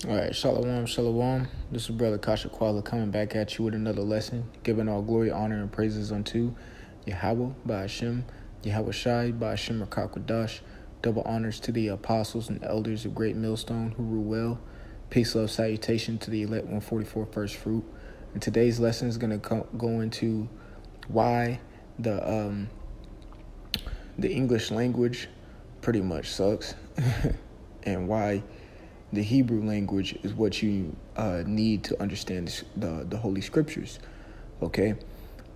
All right, shalom, shalom. This is Brother Kasha Kwala coming back at you with another lesson, giving all glory, honor, and praises unto Yahweh by Hashem, Yahweh Shai by Hashem Rakakwadash. Double honors to the apostles and elders of Great Millstone who rule well. Peace, love, salutation to the elect 144 first fruit. And today's lesson is going to go into why the English language pretty much sucks, and why the Hebrew language is what you need to understand the Holy Scriptures. Okay,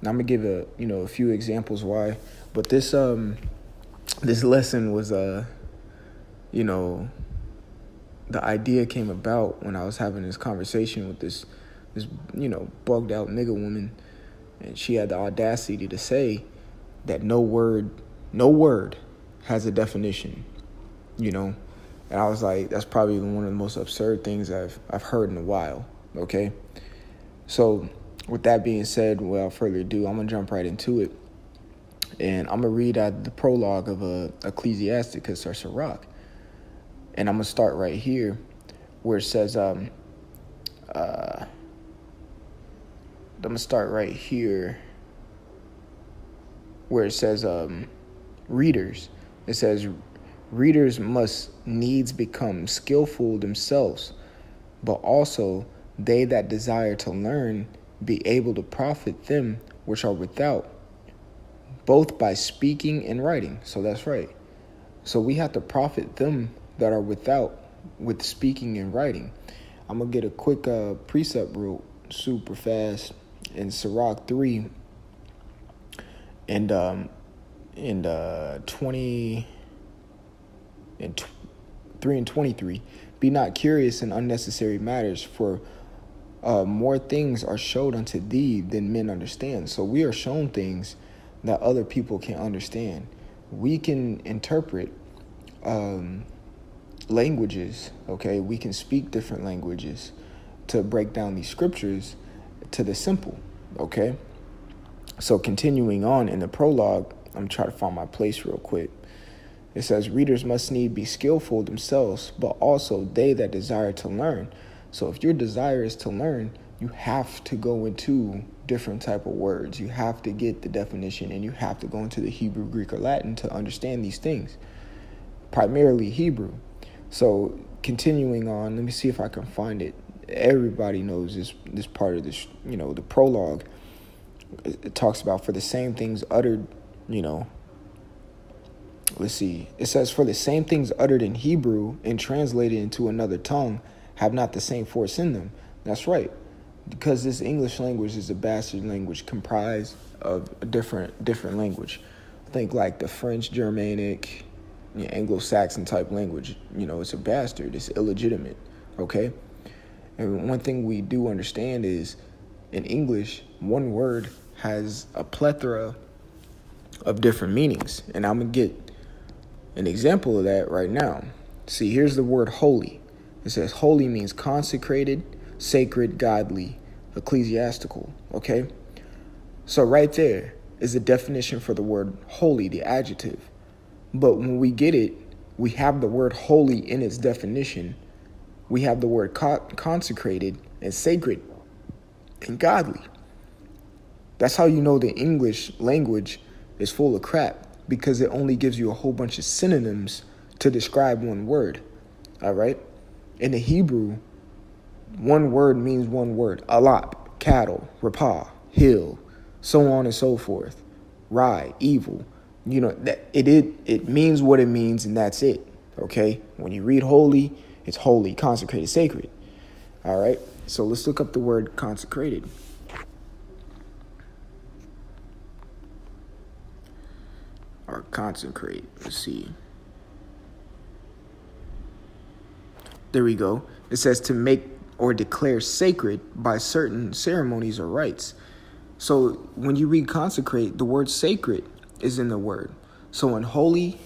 now I'm gonna give a few examples why, but this lesson was the idea came about when I was having this conversation with this bugged out nigga woman, and she had the audacity to say that no word has a definition, And I was like, that's probably one of the most absurd things I've heard in a while, okay? So with that being said, without further ado, I'm going to jump right into it. And I'm going to read out the prologue of Ecclesiasticus or Sirach. And I'm going to start right here where it says, I'm going to start right here where it says readers. It says, readers must needs become skillful themselves, but also they that desire to learn be able to profit them which are without, both by speaking and writing. So that's right. So we have to profit them that are without with speaking and writing. I'm going to get a quick precept real super fast in Sirach 3 and 20... and 3 and 23, be not curious in unnecessary matters, for more things are showed unto thee than men understand. So we are shown things that other people can understand. We can interpret languages, okay? We can speak different languages to break down these scriptures to the simple, okay? So continuing on in the prologue, I'm trying to find my place real quick. It says, readers must need be skillful themselves, but also they that desire to learn. So if your desire is to learn, you have to go into different type of words. You have to get the definition, and you have to go into the Hebrew, Greek, or Latin to understand these things, primarily Hebrew. So continuing on, let me see if I can find it. Everybody knows this part of this, the prologue. It talks about for the same things uttered, Let's see. It says, for the same things uttered in Hebrew and translated into another tongue have not the same force in them. That's right. Because this English language is a bastard language comprised of a different language. Think like the French, Germanic, Anglo-Saxon type language. It's a bastard. It's illegitimate. Okay? And one thing we do understand is in English, one word has a plethora of different meanings. And I'm going to get an example of that right now. See, here's the word holy. It says holy means consecrated, sacred, godly, ecclesiastical. Okay? So right there is the definition for the word holy, the adjective. But when we get it, we have the word holy in its definition. We have the word consecrated and sacred and godly. That's how you know the English language is full of crap, because it only gives you a whole bunch of synonyms to describe one word. All right? In the Hebrew, one word means one word. Alap, cattle, rapah, hill, so on and so forth. Rai, evil. That it means what it means, and that's it. Okay? When you read holy, it's holy, consecrated, sacred. All right? So let's look up the word consecrated. Or consecrate. Let's see. There we go. It says to make or declare sacred by certain ceremonies or rites. So when you read consecrate, the word sacred is in the word. So in holy,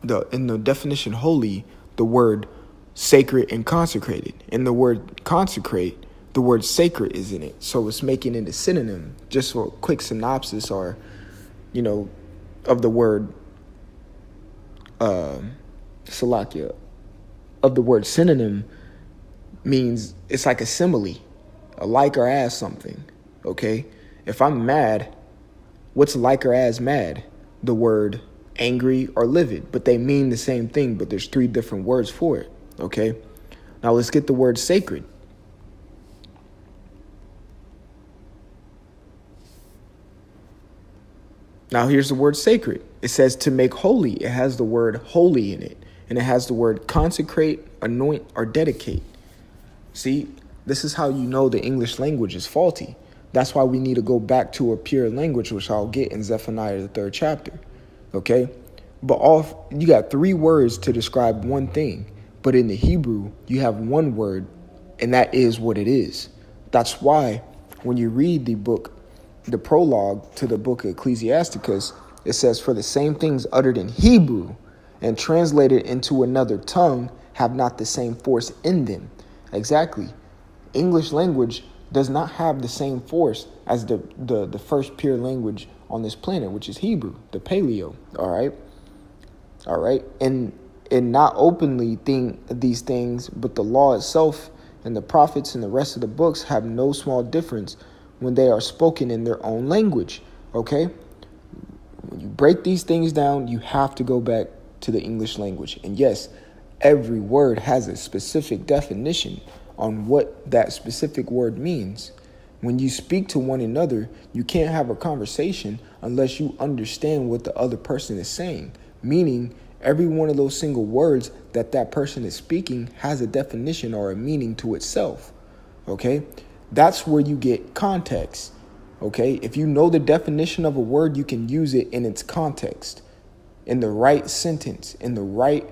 in the definition holy, the word sacred and consecrated. In the word consecrate, the word sacred is in it. So it's making it a synonym. Just for a quick synopsis or, of the word Salakia, of the word synonym, means it's like a simile, a like or as something, okay? If I'm mad, what's like or as mad? The word angry or livid, but they mean the same thing, but there's 3 different words for it, okay? Now let's get the word sacred. Now here's the word sacred. It says to make holy. It has the word holy in it, and it has the word consecrate, anoint, or dedicate. See, this is how you know the English language is faulty. That's why we need to go back to a pure language, which I'll get in Zephaniah, the 3rd chapter. Okay? But you got 3 words to describe one thing. But in the Hebrew, you have 1 word, and that is what it is. That's why when you read the prologue to the book of Ecclesiasticus, it says, for the same things uttered in Hebrew and translated into another tongue have not the same force in them. Exactly. English language does not have the same force as the first pure language on this planet, which is Hebrew, the Paleo. All right. And not openly think these things, but the law itself and the prophets and the rest of the books have no small difference when they are spoken in their own language. Okay. When you break these things down, you have to go back to the English language. And yes, every word has a specific definition on what that specific word means. When you speak to one another, you can't have a conversation unless you understand what the other person is saying. Meaning, every one of those single words that person is speaking has a definition or a meaning to itself. Okay? That's where you get context. Okay? If you know the definition of a word, you can use it in its context, in the right sentence, in the right,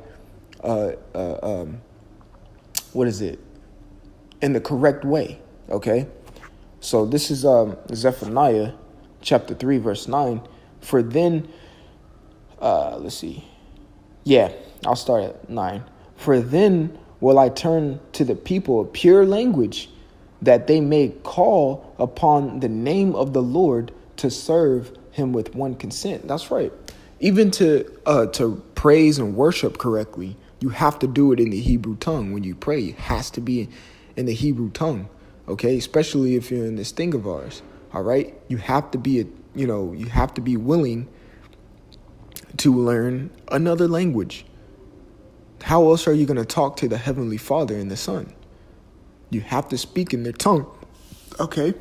in the correct way. Okay? So this is Zephaniah chapter 3, verse 9. For then, let's see. Yeah, I'll start at 9. For then will I turn to the people a pure language, that they may call upon the name of the Lord to serve him with one consent. That's right. Even to praise and worship correctly, you have to do it in the Hebrew tongue. When you pray, it has to be in the Hebrew tongue. Okay, especially if you're in this thing of ours. All right, you have to be willing to learn another language. How else are you going to talk to the Heavenly Father and the Son? You have to speak in their tongue. Okay,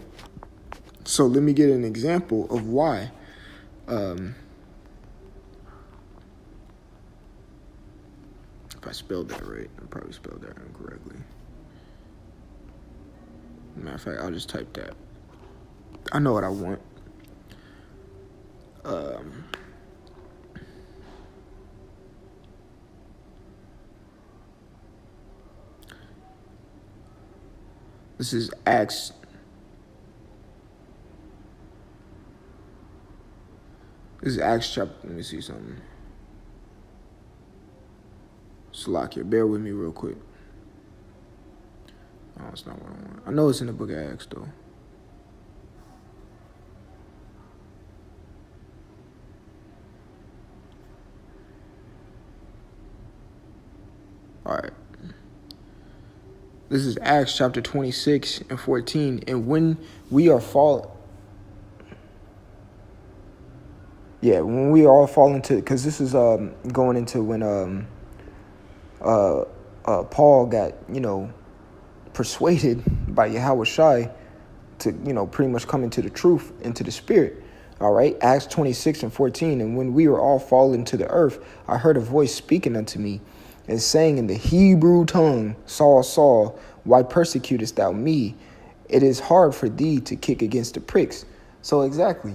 so let me get an example of why. If I spelled that right, I probably spelled that incorrectly. Matter of fact, I'll just type that. I know what I want. This is Acts. This is Acts chapter. Let me see something. Salakia, bear with me real quick. Oh, it's not what I want. I know it's in the book of Acts, though. All right. This is Acts chapter 26 and 14. And when we are when we all fall into, because this is going into when Paul got, persuaded by Yahweh Shai to, pretty much come into the truth, into the spirit. All right. Acts 26 and 14. And when we were all fallen to the earth, I heard a voice speaking unto me and saying in the Hebrew tongue, Saul, Saul, why persecutest thou me? It is hard for thee to kick against the pricks. So exactly.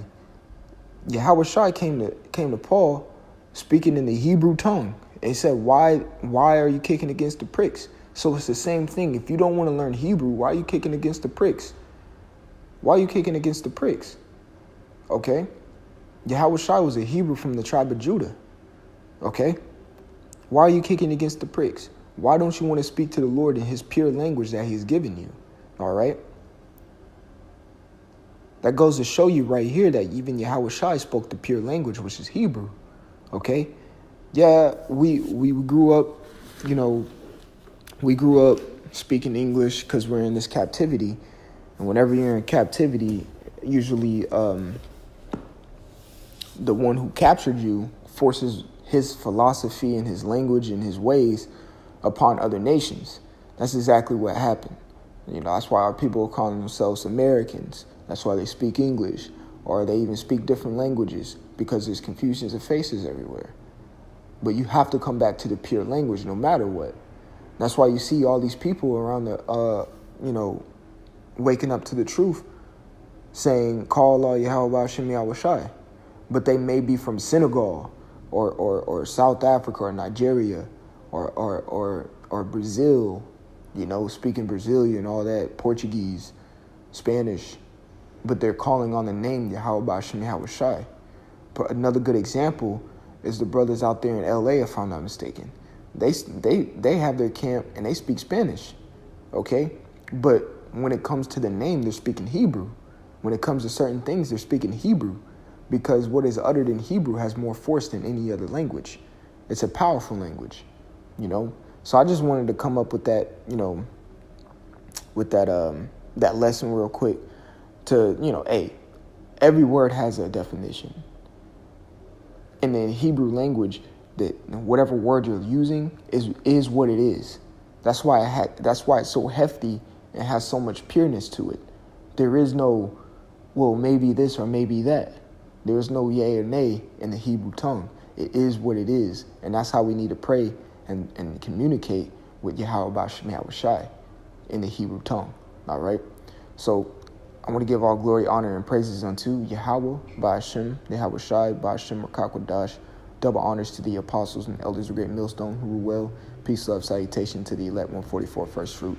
Yahweh Shai came to Paul speaking in the Hebrew tongue. And he said, why are you kicking against the pricks? So it's the same thing. If you don't want to learn Hebrew, why are you kicking against the pricks? Why are you kicking against the pricks? Okay? Yahweh Shai was a Hebrew from the tribe of Judah. Okay? Why are you kicking against the pricks? Why don't you want to speak to the Lord in his pure language that he's given you? All right? That goes to show you right here that even Yahweh Shai spoke the pure language, which is Hebrew. Okay? Yeah, we grew up, we grew up speaking English because we're in this captivity. And whenever you're in captivity, usually the one who captured you forces his philosophy and his language and his ways upon other nations. That's exactly what happened. That's why our people are calling themselves Americans. That's why they speak English, or they even speak different languages, because there's confusions of faces everywhere. But you have to come back to the pure language no matter what. That's why you see all these people around waking up to the truth, saying, call Allah Yahweh Hashem Yahweh Shai. But they may be from Senegal or South Africa or Nigeria or Brazil, speaking Brazilian, all that, Portuguese, Spanish. But they're calling on the name Yahweh Hashem Yahweh Shai. But another good example is the brothers out there in LA, if I'm not mistaken. They have their camp and they speak Spanish, okay? But when it comes to the name, they're speaking Hebrew. When it comes to certain things, they're speaking Hebrew, because what is uttered in Hebrew has more force than any other language. It's a powerful language, So I just wanted to come up with that, with that lesson real quick to, hey, every word has a definition. And in Hebrew language, that whatever word you're using is what it is. That's why it's so hefty and has so much pureness to it. There is no, well, maybe this or maybe that. There is no yay or nay in the Hebrew tongue. It is what it is. And that's how we need to pray and communicate with Yahweh Hashem Yahweh Shai in the Hebrew tongue. All right? So I want to give all glory, honor, and praises unto Yahweh Hashem Yahweh Shai Hashem Rakakwadash. Double honors to the apostles and elders of Great Millstone who rule well. Peace, love, salutation to the elect 144 first fruit.